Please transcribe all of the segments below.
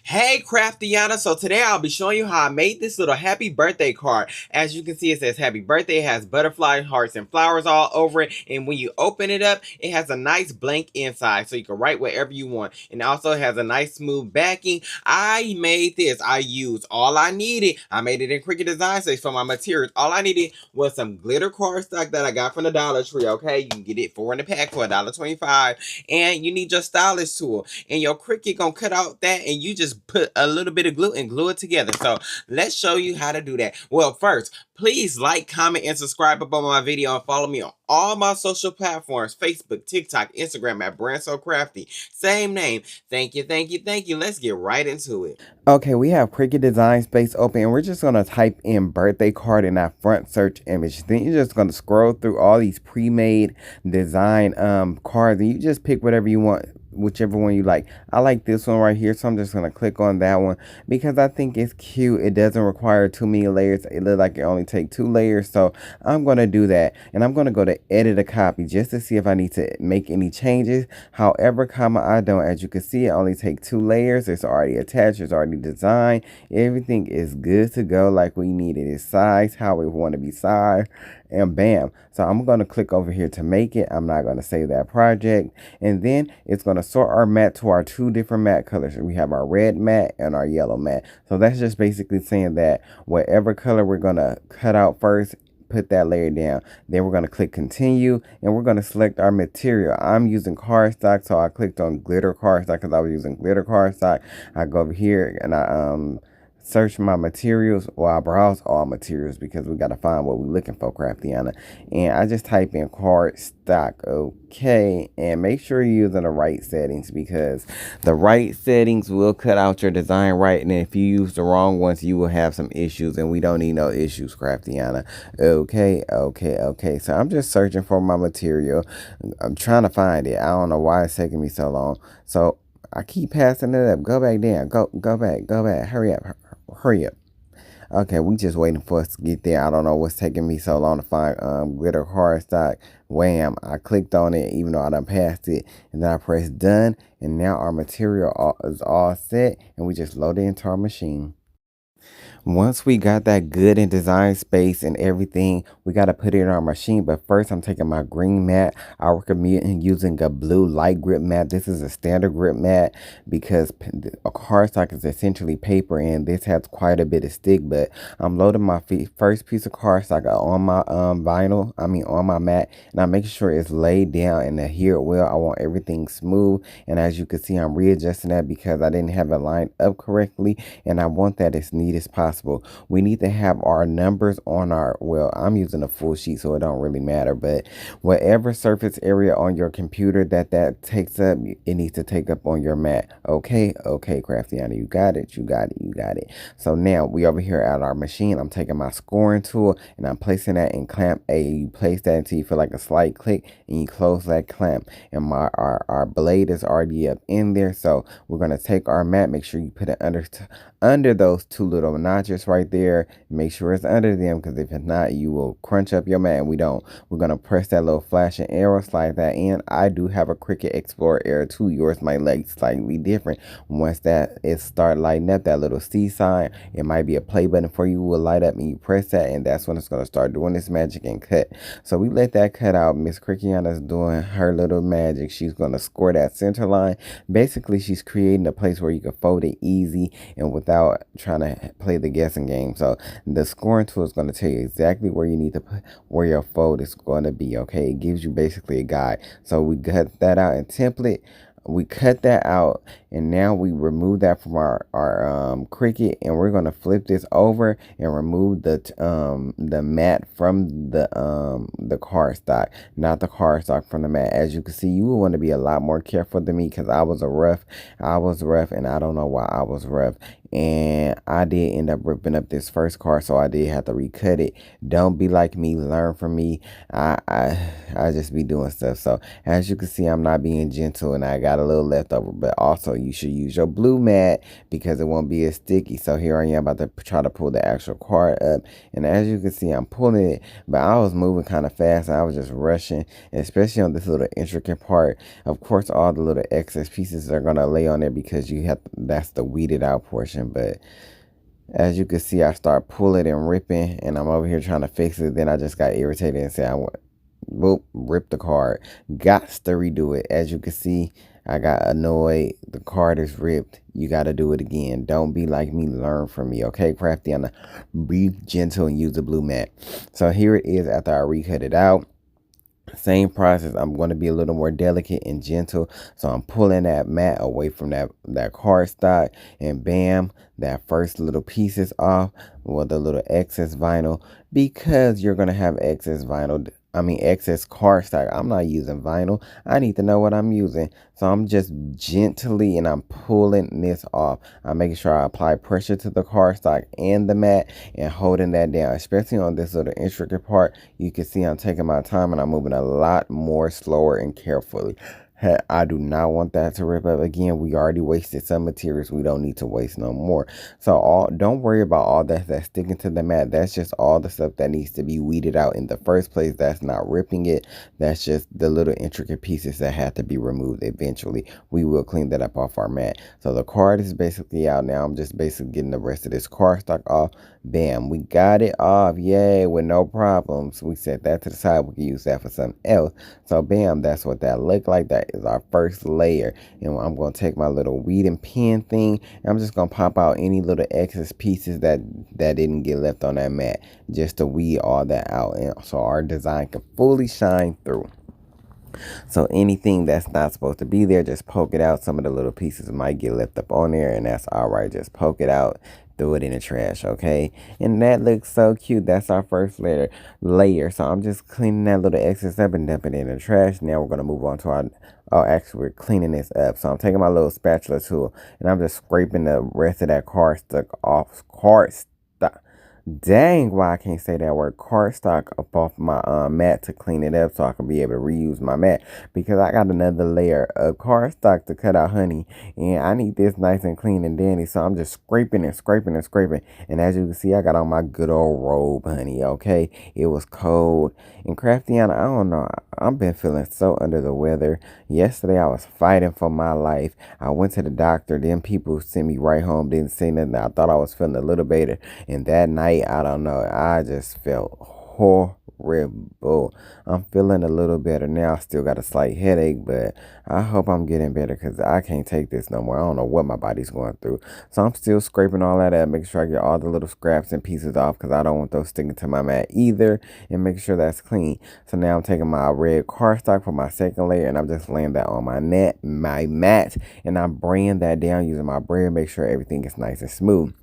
Hey Craftiana, so today I'll be showing you how I made this little happy birthday card. As you can see, it says happy birthday. It has butterfly hearts and flowers all over it, and when you open it up, it has a nice blank inside so you can write whatever you want. And also it has a nice smooth backing. I made this. I used all I needed. I made it in Cricut Design Space for my materials. All I needed was some glitter cardstock that I got from the Dollar Tree. Okay, you can get it 4 in a pack for $1.25, and you need your stylus tool, and your Cricut gonna cut out that, and you just put a little bit of glue and glue it together. So let's show you how to do that. Well, first, please like, comment, and subscribe up on my video, and follow me on all my social platforms: Facebook, TikTok, Instagram at Brand So Crafty. Same name. Thank you, thank you, thank you. Let's get right into it. Okay, we have Cricut Design Space open, and we're just going to type in birthday card in our front search image. Then you're just going to scroll through all these pre-made design cards, and you just pick whatever you want, whichever one you like. I like this one right here, so I'm just going to click on that one because I think it's cute. It doesn't require too many layers. It looks like it only takes 2 layers, so I'm going to do that. And I'm going to go to edit a copy just to see if I need to make any changes. However, I don't. As you can see, it only takes 2 layers. It's already attached. It's already designed. Everything is good to go like we need it. It's sized how we want to be sized, and bam. So I'm going to click over here to make it. I'm not going to save that project, and then it's going to sort our matte to our 2 different matte colors. We have our red matte and our yellow matte. So that's just basically saying that whatever color we're going to cut out first, put that layer down. Then we're going to click continue, and we're going to select our material. I'm using cardstock, so I clicked on glitter cardstock because I was using glitter cardstock. I go over here and I search my materials, or I browse all materials because we got to find what we're looking for, Craftiana. And I just type in cardstock, okay, and make sure you're using the right settings because the right settings will cut out your design right, and if you use the wrong ones, you will have some issues, and we don't need no issues, Craftiana. Okay. So I'm just searching for my material. I'm trying to find it. I don't know why it's taking me so long. So I keep passing it up. Go back down. Go back. Hurry up. Okay, we just waiting for us to get there. I don't know what's taking me so long to find glitter cardstock. Wham! I clicked on it even though I done passed it, and then I pressed done, and now our material is all set, and we just load it into our machine. Once we got that good in design space and everything, we got to put it in our machine. But first, I'm taking my green mat. I recommend using a blue light grip mat. This is a standard grip mat because a cardstock is essentially paper, and this has quite a bit of stick. But I'm loading my first piece of cardstock on my on my mat, and I'm making sure it's laid down and adhered well. I want everything smooth, and as you can see, I'm readjusting that because I didn't have it lined up correctly, and I want that as neat as possible. We need to have our numbers on our, well, I'm using a full sheet, so it don't really matter, but whatever surface area on your computer that takes up, it needs to take up on your mat. Okay, Craftiana, you got it. So now we over here at our machine. I'm taking my scoring tool and I'm placing that in clamp A. You place that until you feel like a slight click, and you close that clamp, and our blade is already up in there. So we're going to take our mat, make sure you put it under those 2 little notches right there. Make sure it's under them, because if it's not, you will crunch up your mat, and we don't. We're going to press that little flashing arrow, slide that in. I do have a Cricut Explorer Air 2. Yours might like slightly different. Once that is start lighting up, that little C sign, it might be a play button for you, will light up, and you press that, and that's when it's going to start doing this magic and cut. So we let that cut out. Miss Crickiana's doing her little magic. She's going to score that center line. Basically, she's creating a place where you can fold it easy and without trying to play the guessing game. So the scoring tool is going to tell you exactly where you need to put, where your fold is going to be. Okay, it gives you basically a guide. So we cut that out in template. We cut that out, and now we remove that from our Cricut, and we're gonna flip this over and remove the mat from the cardstock, not the cardstock from the mat. As you can see, you will want to be a lot more careful than me because I was rough, and I don't know why I was rough. and I did end up ripping up this first card, so I did have to recut it. Don't be like me, learn from me. I just be doing stuff. So as you can see, I'm not being gentle, and I got a little left over. But also, you should use your blue mat because it won't be as sticky. So here I am about to try to pull the actual card up, and as you can see, I'm pulling it, but I was moving kind of fast, and I was just rushing, especially on this little intricate part. Of course, all the little excess pieces are gonna lay on there because you have that's the weeded out portion. But as you can see, I start pulling and ripping, and I'm over here trying to fix it. Then I just got irritated and said, whoop, rip the card. Got to redo it. As you can see, I got annoyed. The card is ripped. You got to do it again. Don't be like me. Learn from me. Okay, Crafty? Be gentle and use the blue mat. So here it is after I recut it out. Same process. I'm going to be a little more delicate and gentle. So I'm pulling that mat away from that cardstock, and bam, that first little piece is off with the little excess vinyl, because you're going to have excess vinyl. I mean, excess cardstock. I'm not using vinyl. I need to know what I'm using. So I'm just gently and I'm pulling this off. I'm making sure I apply pressure to the cardstock and the mat and holding that down, especially on this little intricate part. You can see I'm taking my time and I'm moving a lot more slower and carefully. I do not want that to rip up again. We already wasted some materials. We don't need to waste no more. So don't worry about all that's sticking to the mat. That's just all the stuff that needs to be weeded out in the first place. That's not ripping it. That's just the little intricate pieces that have to be removed eventually. We will clean that up off our mat. So the card is basically out now. I'm just basically getting the rest of this cardstock off. Bam, we got it off. Yay, with no problems. We set that to the side. We can use that for something else. So bam, that's what that looked like. That is our first layer. And I'm going to take my little weed and pen thing, and I'm just going to pop out any little excess pieces that didn't get left on that mat, just to weed all that out, and so our design can fully shine through. So anything that's not supposed to be there, just poke it out. Some of the little pieces might get left up on there, and that's all right. Just poke it out, throw it in the trash, okay? And that looks so cute. That's our first layer. So I'm just cleaning that little excess up and dumping it in the trash. Now we're going to move on to our, oh, actually we're cleaning this up. So I'm taking my little spatula tool, and I'm just scraping the rest of that cardstock off. Dang, why I can't say that word. Cardstock up off my mat to clean it up so I can be able to reuse my mat, because I got another layer of cardstock to cut out, honey, and I need this nice and clean and dandy. So I'm just scraping and scraping and scraping, and as you can see, I got on my good old robe, honey. Okay, it was cold and Craftiana, I don't know, I've been feeling so under the weather. Yesterday I was fighting for my life. I went to the doctor, then people sent me right home, didn't say nothing. I thought I was feeling a little better, and that night, I don't know, I just felt horrible. I'm feeling a little better now. I still got a slight headache, but I hope I'm getting better, because I can't take this no more. I don't know what my body's going through. So I'm still scraping all that up, making sure I get all the little scraps and pieces off, because I don't want those sticking to my mat either, and making sure that's clean. So now I'm taking my red cardstock for my second layer, and I'm just laying that on my mat, and I'm braying that down using my brayer, make sure everything is nice and smooth.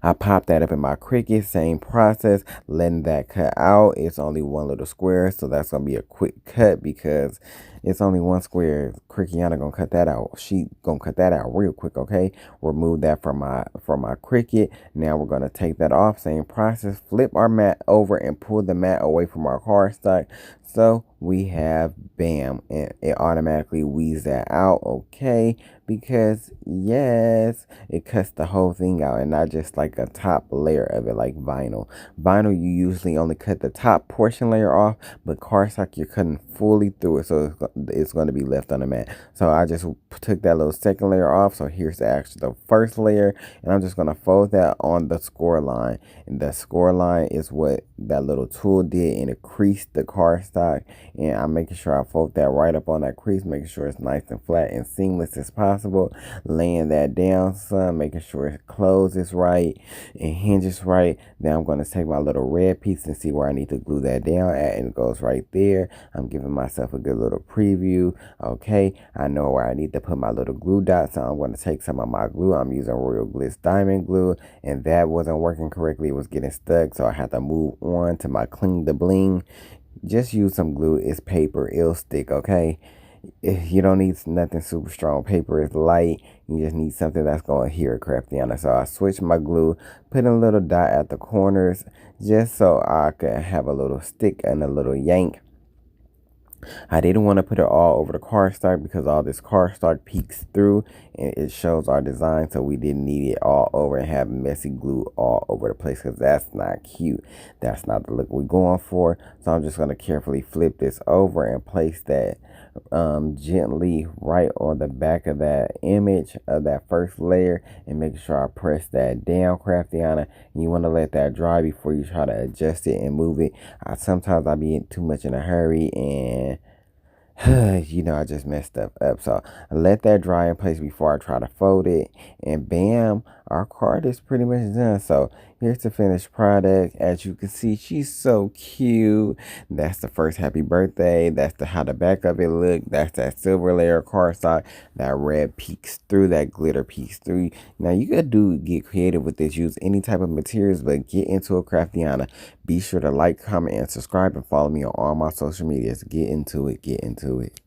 I pop that up in my Cricut, same process, letting that cut out. It's only one little square, so that's going to be a quick cut because it's only one square. Crickiana gonna cut that out. She gonna cut that out real quick, okay? Remove that from my Cricut. Now we're gonna take that off. Same process. Flip our mat over and pull the mat away from our cardstock. So we have bam, and it automatically weeds that out, okay? Because yes, it cuts the whole thing out and not just like a top layer of it like vinyl. Vinyl, you usually only cut the top portion layer off, but cardstock you're cutting fully through it, so it's going to be left on the mat. So I just took that little second layer off. So here's the first layer, and I'm just going to fold that on the score line. And the score line is what that little tool did, and it creased the cardstock. And I'm making sure I fold that right up on that crease, making sure it's nice and flat and seamless as possible. Laying that down some, making sure it closes right and hinges right. Now I'm going to take my little red piece and see where I need to glue that down at, and it goes right there. I'm giving myself a good little preview. Okay, I know where I need to put my little glue dot, so I'm going to take some of my glue. I'm using Royal Glitz Diamond Glue, and that wasn't working correctly. It was getting stuck, so I had to move on to my Cling the Bling. Just use some glue. It's paper. It'll stick, okay? You don't need nothing super strong. Paper is light. You just need something that's going to adhere Craftiana. So I switched my glue, put in a little dot at the corners just so I could have a little stick and a little yank. I didn't want to put it all over the cardstock because all this cardstock peeks through and it shows our design, so we didn't need it all over and have messy glue all over the place because that's not cute. That's not the look we're going for. So I'm just going to carefully flip this over and place that gently right on the back of that image of that first layer and make sure I press that down, Craftiana. You want to let that dry before you try to adjust it and move it. Sometimes I be too much in a hurry and I just messed up. So I let that dry in place before I try to fold it. And bam, our card is pretty much done. So here's the finished product. As you can see, she's so cute. That's the first happy birthday. That's how the back of it look. That's that silver layer cardstock. That red peeks through. That glitter peeks through. Now you could get creative with this. Use any type of materials, but get into a Craftiana. Be sure to like, comment, and subscribe, and follow me on all my social medias. Get into it. Get into it.